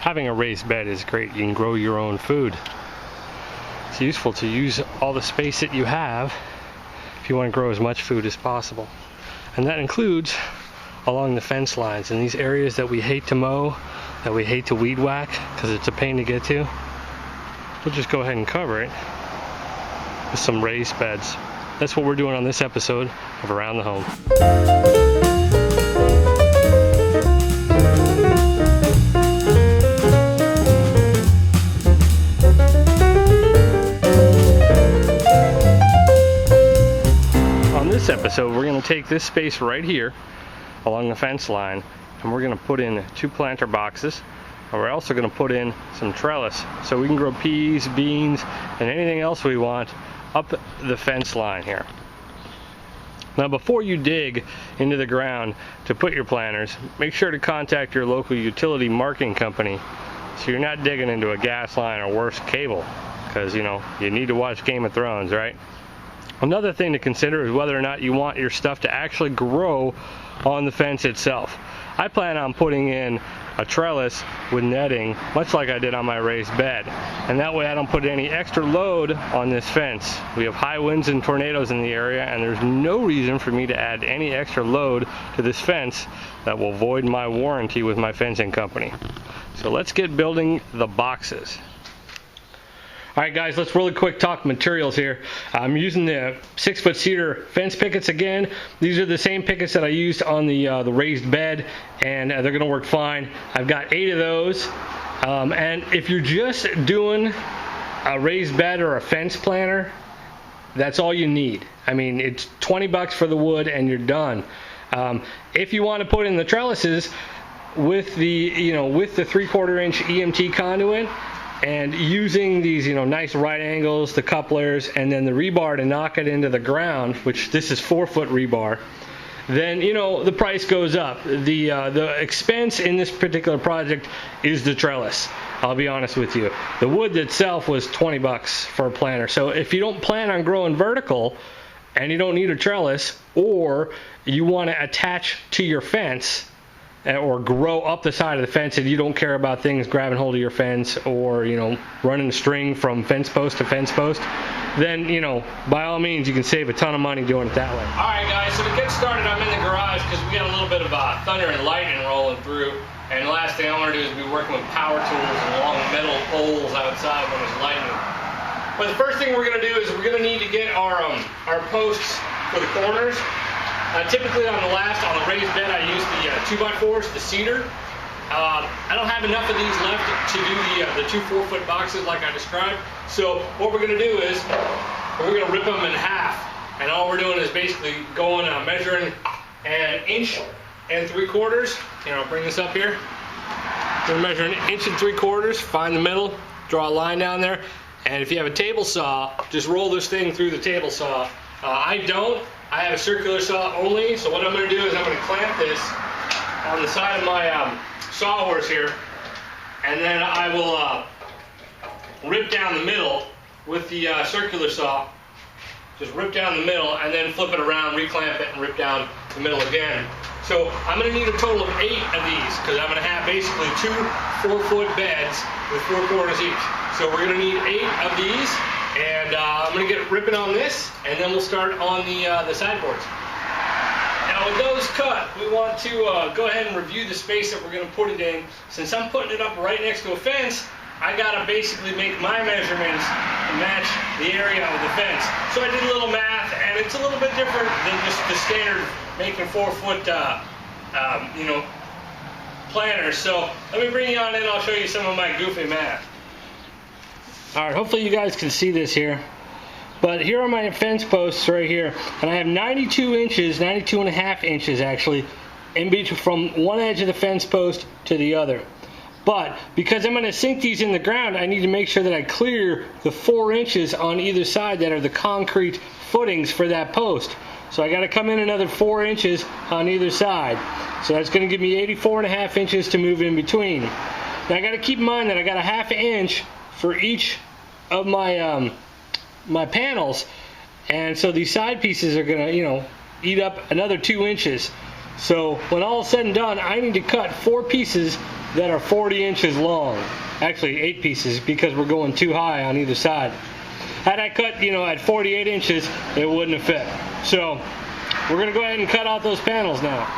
having a raised bed is great. You can grow your own food. It's useful to use all the space that you have if you want to grow as much food as possible. And that includes along the fence lines in these areas that we hate to mow, that we hate to weed whack because it's a pain to get to. We'll just go ahead and cover it with some raised beds. That's what we're doing on this episode of Around the Home. On this episode, we're going to take this space right here along the fence line and we're going to put in 2 planter boxes. And we're also going to put in some trellis so we can grow peas, beans, and anything else we want up the fence line here. Now before you dig into the ground to put your planters, make sure to contact your local utility marking company so you're not digging into a gas line or worse, cable, because you need to watch Game of Thrones, right? Another thing to consider is whether or not you want your stuff to actually grow on the fence itself. I plan on putting in a trellis with netting, much like I did on my raised bed, and that way I don't put any extra load on this fence. We have high winds and tornadoes in the area, and there's no reason for me to add any extra load to this fence that will void my warranty with my fencing company. So let's get building the boxes. Alright guys, let's really quick talk materials here. I'm using the 6-foot cedar fence pickets again. These are the same pickets that I used on the raised bed, and they're going to work fine. I've got 8 of those. And if you're just doing a raised bed or a fence planter, that's all you need. I mean, it's 20 bucks for the wood and you're done. If you want to put in the trellises with the, with the 3/4 inch EMT conduit, and using these nice right angles, the couplers, and then the rebar to knock it into the ground, which this is 4-foot rebar, then the price goes up. The expense in this particular project is the trellis. I'll be honest with you. The wood itself was 20 bucks for a planter. So if you don't plan on growing vertical and you don't need a trellis, or you want to attach to your fence or grow up the side of the fence and you don't care about things grabbing hold of your fence or running the string from fence post to fence post, then by all means you can save a ton of money doing it that way. Alright guys, so to get started, I'm in the garage because we got a little bit of thunder and lightning rolling through, and the last thing I want to do is be working with power tools and long metal poles outside when there's lightning. But the first thing we're going to do is we're going to need to get our posts for the corners. Typically on the raised bed I use the 2x4s, the cedar. I don't have enough of these left to do the 2 4-foot boxes like I described. So what we're going to do is we're going to rip them in half. And all we're doing is basically going measuring an 1 3/4 inches. I'll bring this up here. We're going to measure an 1 3/4 inches, find the middle, draw a line down there. And if you have a table saw, just roll this thing through the table saw. I don't. I have a circular saw only, so what I'm going to do is I'm going to clamp this on the side of my sawhorse here, and then I will rip down the middle with the circular saw. Just rip down the middle and then flip it around, reclamp it, and rip down the middle again. So I'm going to need a total of 8 of these because I'm going to have basically 2 4-foot beds with 4 corners each. So we're going to need 8 of these. And I'm going to get ripping on this, and then we'll start on the sideboards. Now with those cut, we want to go ahead and review the space that we're going to put it in. Since I'm putting it up right next to a fence, I got to basically make my measurements to match the area of the fence. So I did a little math, and it's a little bit different than just the standard making 4-foot planters. So let me bring you on in, I'll show you some of my goofy math. Alright, hopefully you guys can see this here. But here are my fence posts right here. And I have 92 inches, 92.5 inches actually, in between from one edge of the fence post to the other. But because I'm going to sink these in the ground, I need to make sure that I clear the 4 inches on either side that are the concrete footings for that post. So I got to come in another 4 inches on either side. So that's going to give me 84.5 inches to move in between. Now I got to keep in mind that I got a 1/2 inch for each of my my panels, and so these side pieces are gonna eat up another 2 inches. So when all is said and done, I need to cut 4 pieces that are 40 inches long. Actually 8 pieces because we're going too high on either side. Had I cut, at 48 inches, it wouldn't have fit. So we're gonna go ahead and cut out those panels now.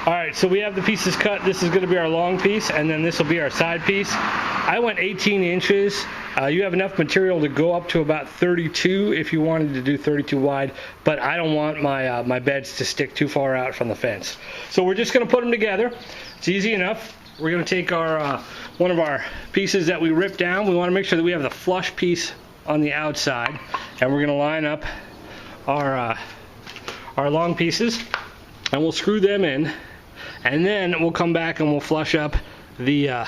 All right, so we have the pieces cut. This is gonna be our long piece, and then this will be our side piece. I went 18 inches. You have enough material to go up to about 32 if you wanted to do 32 wide, but I don't want my my beds to stick too far out from the fence. So we're just gonna put them together. It's easy enough. We're gonna take our one of our pieces that we ripped down. We wanna make sure that we have the flush piece on the outside, and we're gonna line up our long pieces, and we'll screw them in, and then we'll come back and we'll flush up the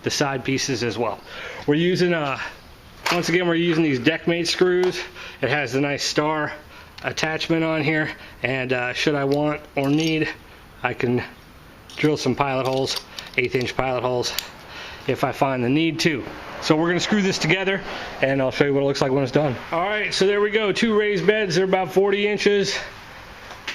side pieces as well. We're using once again, we're using these deckmate screws. It has the nice star attachment on here, and should I want or need, I can drill some pilot holes, 1/8 inch pilot holes, if I find the need to. So we're gonna screw this together, and I'll show you what it looks like when it's done. All right, so there we go, 2 raised beds. They're about 40 inches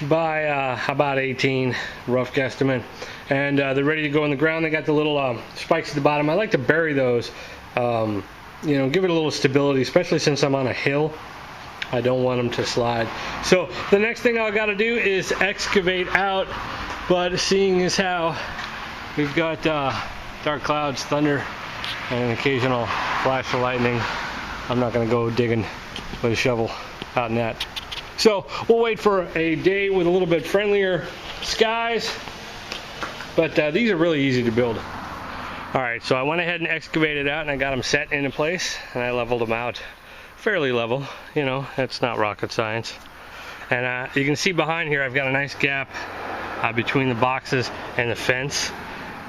by about 18, rough guesstimate. And they're ready to go in the ground. They got the little spikes at the bottom. I like to bury those, give it a little stability, especially since I'm on a hill. I don't want them to slide. So the next thing I gotta do is excavate out, but seeing as how we've got dark clouds, thunder, and an occasional flash of lightning, I'm not gonna go digging with a shovel out in that. So we'll wait for a day with a little bit friendlier skies, but these are really easy to build. All right, so I went ahead and excavated out, and I got them set into place, and I leveled them out fairly level. It's not rocket science. And you can see behind here I've got a nice gap between the boxes and the fence,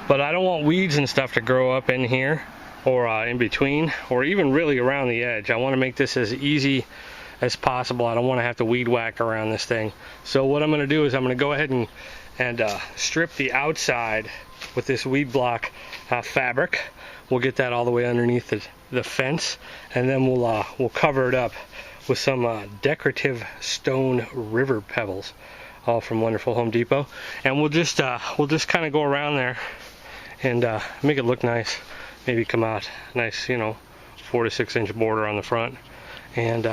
but I don't want weeds and stuff to grow up in here or in between, or even really around the edge. I want to make this as easy as possible. I don't want to have to weed whack around this thing. So what I'm going to do is I'm going to go ahead and strip the outside with this weed block fabric. We'll get that all the way underneath the fence, and then we'll cover it up with some decorative stone river pebbles, all from wonderful Home Depot. And we'll just kind of go around there and make it look nice. Maybe come out nice, 4 to 6 inch border on the front, and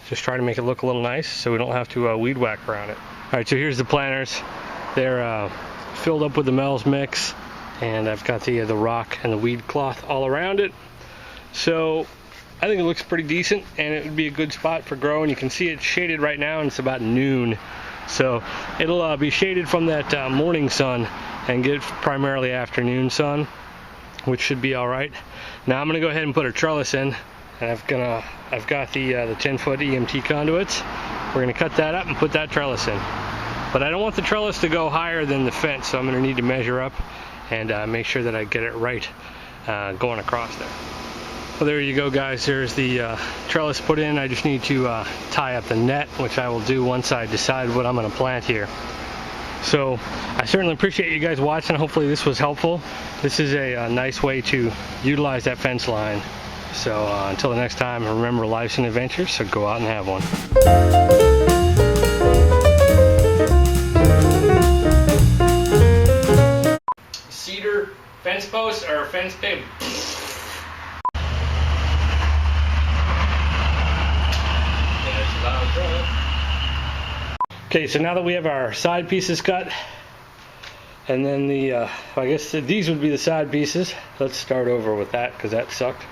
just try to make it look a little nice so we don't have to weed whack around it. All right, so here's the planters. They're filled up with the Mel's mix, and I've got the rock and the weed cloth all around it. So I think it looks pretty decent, and it would be a good spot for growing. You can see it's shaded right now, and it's about noon. So it'll be shaded from that morning sun and get primarily afternoon sun, which should be all right. Now I'm gonna go ahead and put a trellis in, and I've got the 10-foot EMT conduits. We're gonna cut that up and put that trellis in. But I don't want the trellis to go higher than the fence, so I'm gonna need to measure up and make sure that I get it right going across there. Well, there you go, guys. There's the trellis put in. I just need to tie up the net, which I will do once I decide what I'm gonna plant here. So I certainly appreciate you guys watching. Hopefully this was helpful. This is a nice way to utilize that fence line. So until the next time, remember, life's an adventure, so go out and have one. Cedar fence posts or fence pin. Okay, so now that we have our side pieces cut, and then I guess these would be the side pieces. Let's start over with that because that sucked.